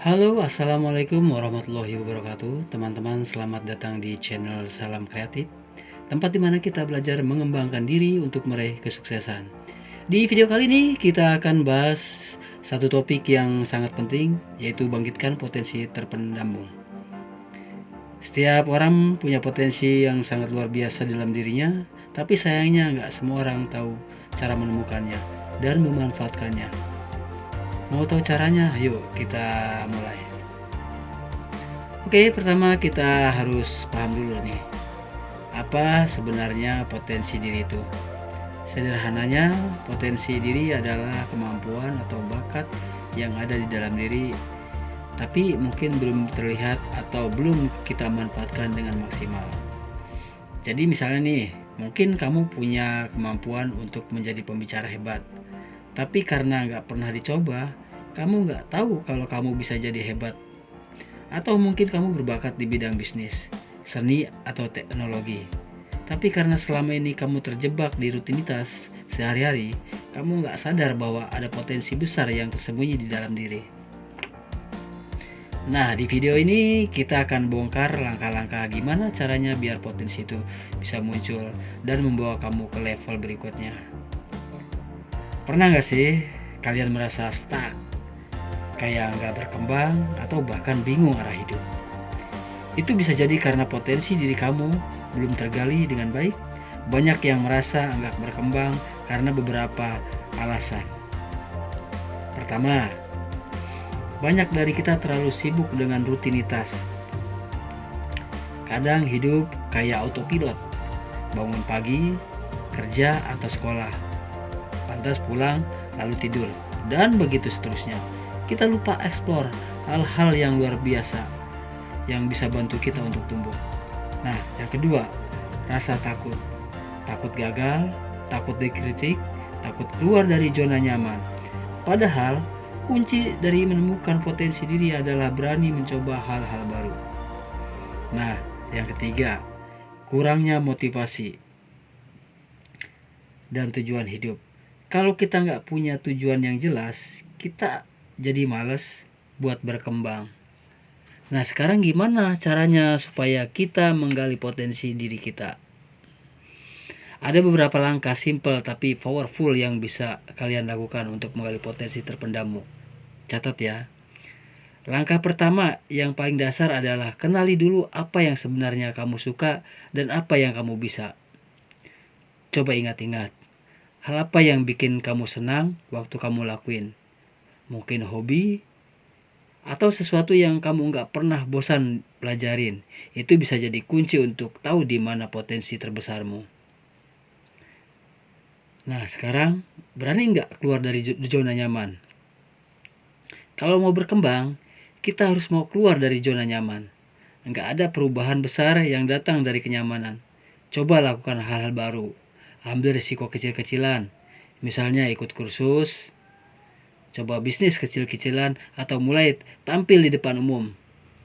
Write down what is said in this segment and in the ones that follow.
Halo, assalamualaikum warahmatullahi wabarakatuh. Teman-teman, selamat datang di channel Salam Kreatif, tempat di mana kita belajar mengembangkan diri untuk meraih kesuksesan. Di video kali ini kita akan bahas satu topik yang sangat penting, yaitu bangkitkan potensi terpendam. Setiap orang punya potensi yang sangat luar biasa dalam dirinya, tapi sayangnya nggak semua orang tahu cara menemukannya dan memanfaatkannya. Mau tahu caranya? Ayo kita mulai. Oke, pertama kita harus paham dulu nih, apa sebenarnya potensi diri itu. Sederhananya, potensi diri adalah kemampuan atau bakat yang ada di dalam diri, tapi mungkin belum terlihat atau belum kita manfaatkan dengan maksimal. Jadi misalnya nih, mungkin kamu punya kemampuan untuk menjadi pembicara hebat, tapi karena nggak pernah dicoba, kamu nggak tahu kalau kamu bisa jadi hebat. Atau mungkin kamu berbakat di bidang bisnis, seni, atau teknologi. Tapi karena selama ini kamu terjebak di rutinitas sehari-hari, kamu nggak sadar bahwa ada potensi besar yang tersembunyi di dalam diri. Nah, di video ini kita akan bongkar langkah-langkah gimana caranya biar potensi itu bisa muncul dan membawa kamu ke level berikutnya. Pernah nggak sih kalian merasa stuck, kayak nggak berkembang, atau bahkan bingung arah hidup? Itu bisa jadi karena potensi diri kamu belum tergali dengan baik. Banyak yang merasa nggak berkembang karena beberapa alasan. Pertama, banyak dari kita terlalu sibuk dengan rutinitas. Kadang hidup kayak autopilot, bangun pagi, kerja atau sekolah, lantas pulang, lalu tidur, dan begitu seterusnya. Kita lupa eksplor hal-hal yang luar biasa yang bisa bantu kita untuk tumbuh. Nah, yang kedua, rasa takut. Takut gagal, takut dikritik, takut keluar dari zona nyaman. Padahal, kunci dari menemukan potensi diri adalah berani mencoba hal-hal baru. Nah, yang ketiga, kurangnya motivasi dan tujuan hidup. Kalau kita nggak punya tujuan yang jelas, kita jadi males buat berkembang. Nah, sekarang gimana caranya supaya kita menggali potensi diri kita? Ada beberapa langkah simple tapi powerful yang bisa kalian lakukan untuk menggali potensi terpendammu. Catat ya. Langkah pertama yang paling dasar adalah kenali dulu apa yang sebenarnya kamu suka dan apa yang kamu bisa. Coba ingat-ingat, hal apa yang bikin kamu senang waktu kamu lakuin? Mungkin hobi, atau sesuatu yang kamu nggak pernah bosan pelajarin. Itu bisa jadi kunci untuk tahu di mana potensi terbesarmu. Nah, sekarang berani nggak keluar dari zona nyaman? Kalau mau berkembang, kita harus mau keluar dari zona nyaman. Nggak ada perubahan besar yang datang dari kenyamanan. Coba lakukan hal-hal baru. Ambil risiko kecil-kecilan. Misalnya ikut kursus, coba bisnis kecil-kecilan, atau mulai tampil di depan umum.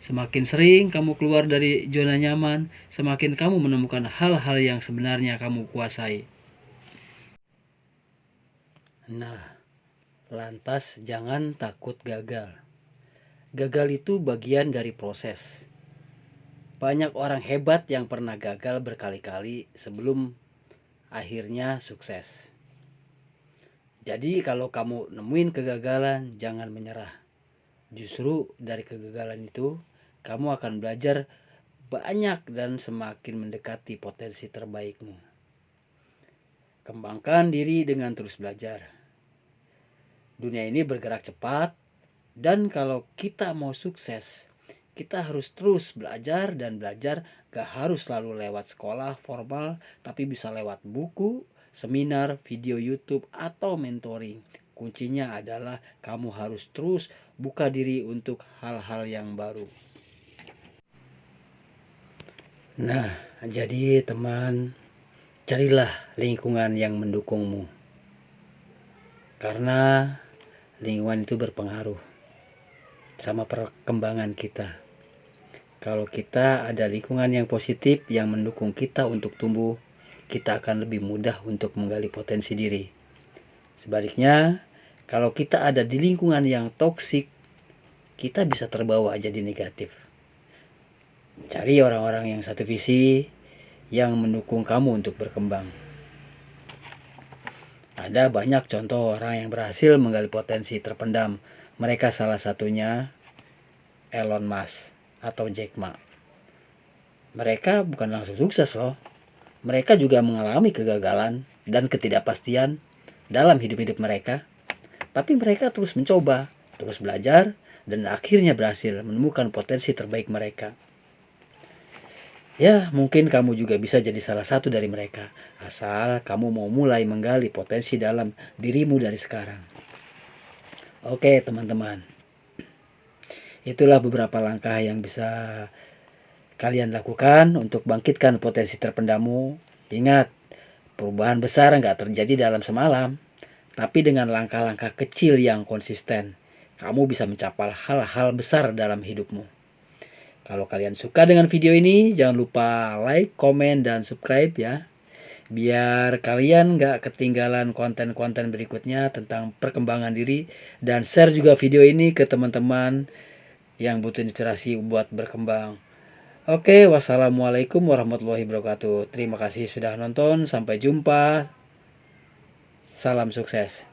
Semakin sering kamu keluar dari zona nyaman, semakin kamu menemukan hal-hal yang sebenarnya kamu kuasai. Nah, lantas jangan takut gagal. Gagal itu bagian dari proses. Banyak orang hebat yang pernah gagal berkali-kali sebelum akhirnya sukses. Jadi kalau kamu nemuin kegagalan, jangan menyerah. Justru dari kegagalan itu, kamu akan belajar banyak dan semakin mendekati potensi terbaikmu. Kembangkan diri dengan terus belajar. Dunia ini bergerak cepat, dan kalau kita mau sukses, kita harus terus belajar dan belajar. Gak harus selalu lewat sekolah formal, tapi bisa lewat buku, seminar, video YouTube, atau mentoring. Kuncinya adalah kamu harus terus buka diri untuk hal-hal yang baru. Nah, jadi teman, carilah lingkungan yang mendukungmu. Karena lingkungan itu berpengaruh sama perkembangan kita. Kalau kita ada lingkungan yang positif yang mendukung kita untuk tumbuh, kita akan lebih mudah untuk menggali potensi diri. Sebaliknya, kalau kita ada di lingkungan yang toksik, kita bisa terbawa jadi negatif. Cari orang-orang yang satu visi, yang mendukung kamu untuk berkembang. Ada banyak contoh orang yang berhasil menggali potensi terpendam. Mereka salah satunya Elon Musk atau Jack Ma. Mereka bukan langsung sukses loh. Mereka juga mengalami kegagalan dan ketidakpastian dalam hidup-hidup mereka. Tapi mereka terus mencoba, terus belajar, dan akhirnya berhasil menemukan potensi terbaik mereka. Ya, mungkin kamu juga bisa jadi salah satu dari mereka, asal kamu mau mulai menggali potensi dalam dirimu dari sekarang. Oke, teman-teman. Itulah beberapa langkah yang bisa kalian lakukan untuk bangkitkan potensi terpendammu. Ingat, perubahan besar nggak terjadi dalam semalam, tapi dengan langkah-langkah kecil yang konsisten, kamu bisa mencapai hal-hal besar dalam hidupmu. Kalau kalian suka dengan video ini, jangan lupa like, komen, dan subscribe ya. Biar kalian nggak ketinggalan konten-konten berikutnya tentang perkembangan diri. Dan share juga video ini ke teman-teman yang butuh inspirasi buat berkembang. Oke, wassalamualaikum warahmatullahi wabarakatuh. Terima kasih sudah nonton. Sampai jumpa. Salam sukses.